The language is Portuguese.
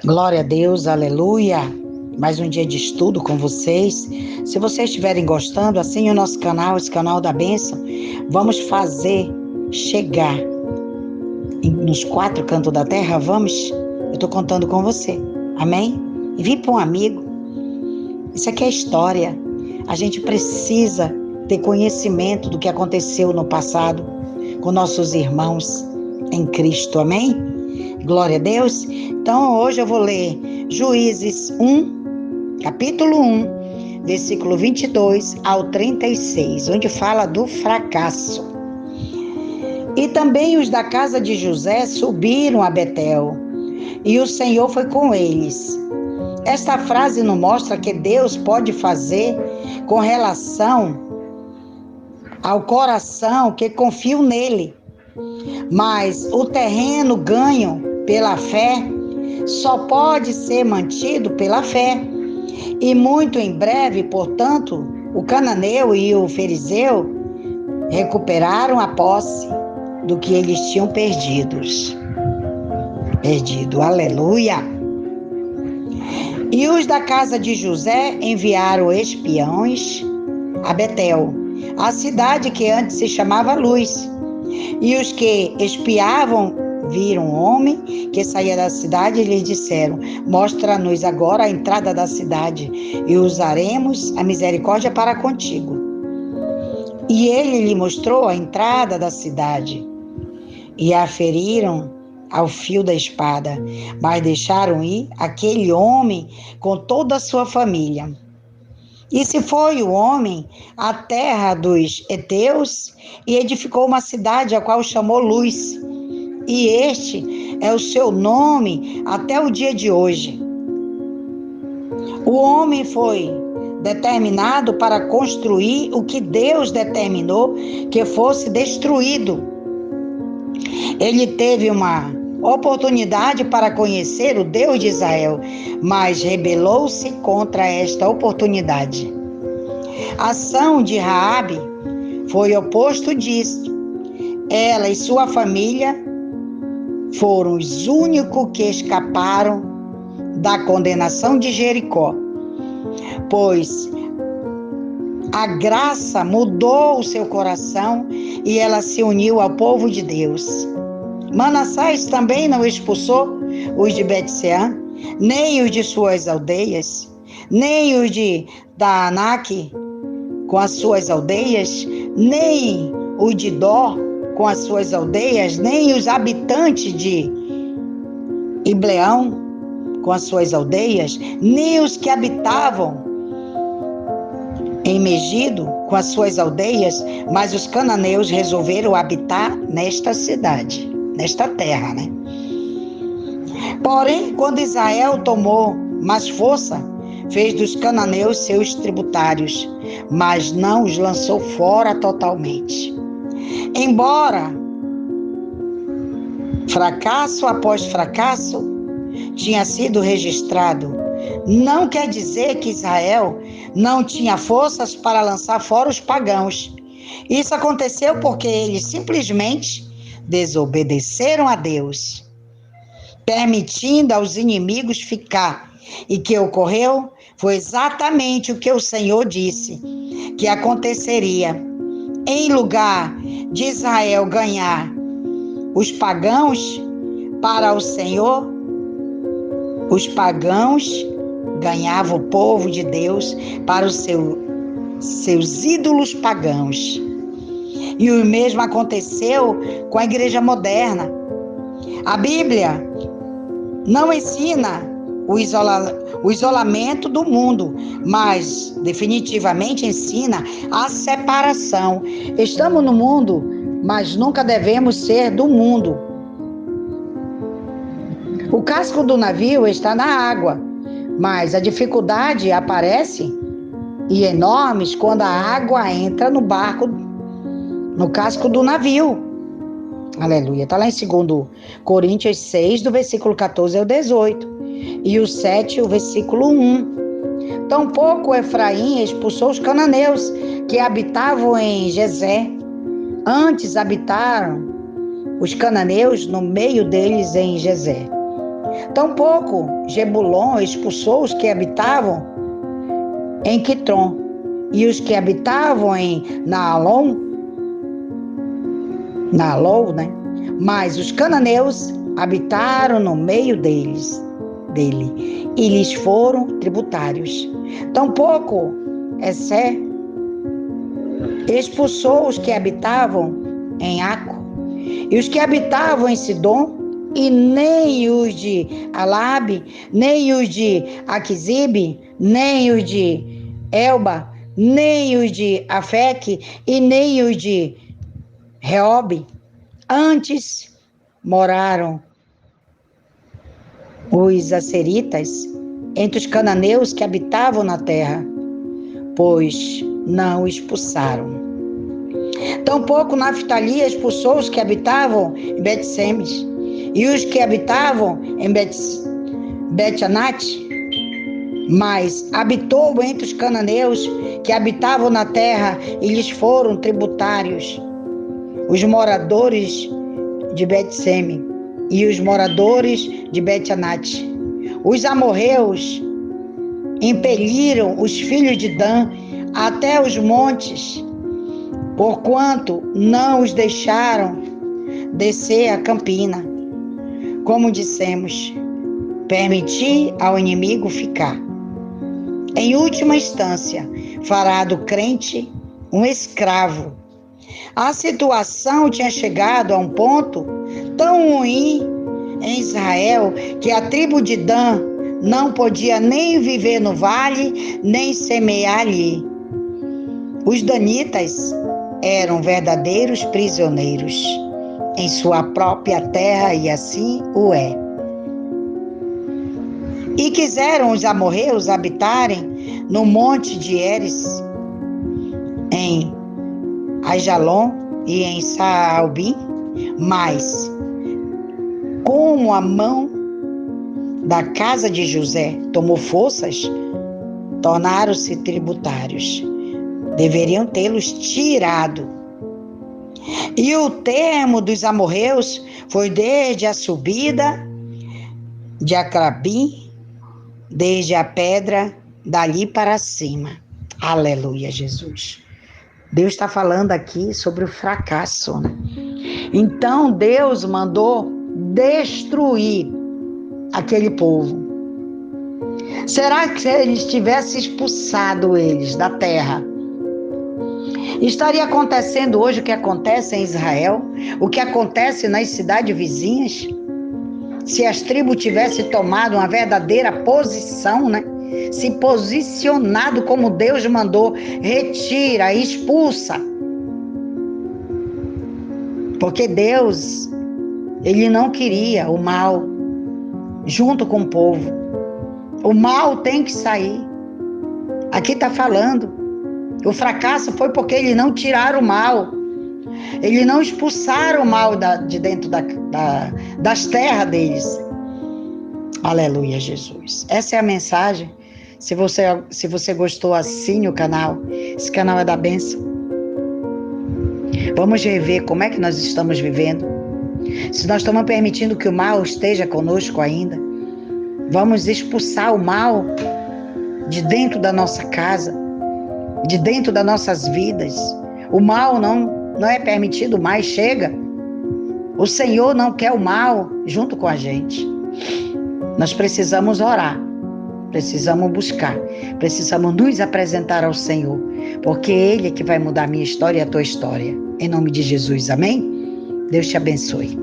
Glória a Deus, aleluia. Mais um dia de estudo com vocês. Se vocês estiverem gostando, assine o nosso canal, esse canal da bênção. Vamos fazer chegar nos 4 cantos da terra, vamos? Eu estou contando com você, amém? Envie para um amigo. Isso aqui é história. A gente precisa ter conhecimento do que aconteceu no passado com nossos irmãos em Cristo, amém? Glória a Deus. Então hoje eu vou ler Juízes 1, capítulo 1, versículo 22 ao 36, onde fala do fracasso. E também os da casa de José subiram a Betel, e o Senhor foi com eles. Esta frase nos mostra que Deus pode fazer com relação ao coração que confia nele. Mas o terreno ganho pela fé só pode ser mantido pela fé. E muito em breve, portanto, o cananeu e o ferizeu recuperaram a posse do que eles tinham perdido. Aleluia! E os da casa de José enviaram espiões a Betel, a cidade que antes se chamava Luz. E os que espiavam viram um homem que saía da cidade e lhe disseram: mostra-nos agora a entrada da cidade e usaremos a misericórdia para contigo. E ele lhe mostrou a entrada da cidade e a feriram ao fio da espada, mas deixaram ir aquele homem com toda a sua família. E se foi o homem à terra dos heteus e edificou uma cidade a qual chamou Luz. E este é o seu nome até o dia de hoje. O homem foi determinado para construir o que Deus determinou que fosse destruído. Ele teve uma oportunidade para conhecer o Deus de Israel, mas rebelou-se contra esta oportunidade. A ação de Raabe foi oposto disto. Ela e sua família foram os únicos que escaparam da condenação de Jericó, pois a graça mudou o seu coração e ela se uniu ao povo de Deus. Manassés também não expulsou os de Bet-sean, nem os de suas aldeias, nem os de Taanaque com as suas aldeias, nem os de Dor com as suas aldeias, nem os habitantes de Ibleão com as suas aldeias, nem os que habitavam em Megido com as suas aldeias, mas os cananeus resolveram habitar nesta cidade, nesta terra, né? Porém, quando Israel tomou mais força, fez dos cananeus seus tributários, mas não os lançou fora totalmente. Embora fracasso após fracasso tinha sido registrado, não quer dizer que Israel não tinha forças para lançar fora os pagãos. Isso aconteceu porque eles simplesmente desobedeceram a Deus, permitindo aos inimigos ficar. E que ocorreu foi exatamente o que o Senhor disse que aconteceria. Em lugar de Israel ganhar os pagãos para o Senhor, os pagãos ganhavam o povo de Deus para os seus ídolos pagãos. E o mesmo aconteceu com a igreja moderna. A Bíblia não ensina o isolamento do mundo, mas definitivamente ensina a separação. Estamos no mundo, mas nunca devemos ser do mundo. O casco do navio está na água, mas a dificuldade aparece e enormes quando a água entra no barco, no casco do navio. Aleluia. Está lá em 2 Coríntios 6, do versículo 14 ao 18. E o 7, o versículo 1. Tampouco Efraim expulsou os cananeus que habitavam em Gezé. Antes habitaram os cananeus no meio deles em Gezé. Tampouco Jebulon expulsou os que habitavam em Quitron, e os que habitavam em Naalon, né? Mas os cananeus habitaram no meio dele, e lhes foram tributários. Tampouco Essé expulsou os que habitavam em Aco, e os que habitavam em Sidom, e nem os de Alabe, nem os de Aquisibe, nem os de Elba, nem os de Afeque, e nem os de Reobe. Antes moraram os asseritas entre os cananeus que habitavam na terra, pois não o expulsaram. Tampouco Naftali expulsou os que habitavam em Bet-Semes, e os que habitavam em Bet-Anat, mas habitou entre os cananeus que habitavam na terra, e lhes foram tributários os moradores de Bet-Seme e os moradores de Bet-Anat. Os amorreus impeliram os filhos de Dan até os montes, porquanto não os deixaram descer a campina. Como dissemos, permitir ao inimigo ficar. Em última instância, fará do crente um escravo. A situação tinha chegado a um ponto tão ruim em Israel que a tribo de Dan não podia nem viver no vale, nem semear ali. Os danitas eram verdadeiros prisioneiros em sua própria terra, e assim o é. E quiseram os amorreus habitarem no monte de Eres, em Aijalon e em Saalbim, mas como a mão da casa de José tomou forças, tornaram-se tributários. Deveriam tê-los tirado. E o termo dos amorreus foi desde a subida de Acrabim, desde a pedra dali para cima. Aleluia, Jesus. Deus está falando aqui sobre o fracasso, né? Então Deus mandou destruir aquele povo. Será que se eles tivessem expulsado eles da terra, estaria acontecendo hoje o que acontece em Israel, o que acontece nas cidades vizinhas? Se as tribos tivessem tomado uma verdadeira posição, né? Se posicionado como Deus mandou, retira, expulsa. Porque Deus, Ele não queria o mal junto com o povo. O mal tem que sair. Aqui está falando. O fracasso foi porque eles não tiraram o mal. Eles não expulsaram o mal de dentro das terras deles. Aleluia, Jesus. Essa é a mensagem. Se você gostou, assine o canal. Esse canal é da bênção. Vamos rever como é que nós estamos vivendo. Se nós estamos permitindo que o mal esteja conosco ainda, vamos expulsar o mal de dentro da nossa casa, de dentro das nossas vidas. O mal não é permitido mais, chega. O Senhor não quer o mal junto com a gente. Nós precisamos orar, precisamos buscar, precisamos nos apresentar ao Senhor, porque Ele é que vai mudar a minha história e a tua história. Em nome de Jesus, amém? Deus te abençoe.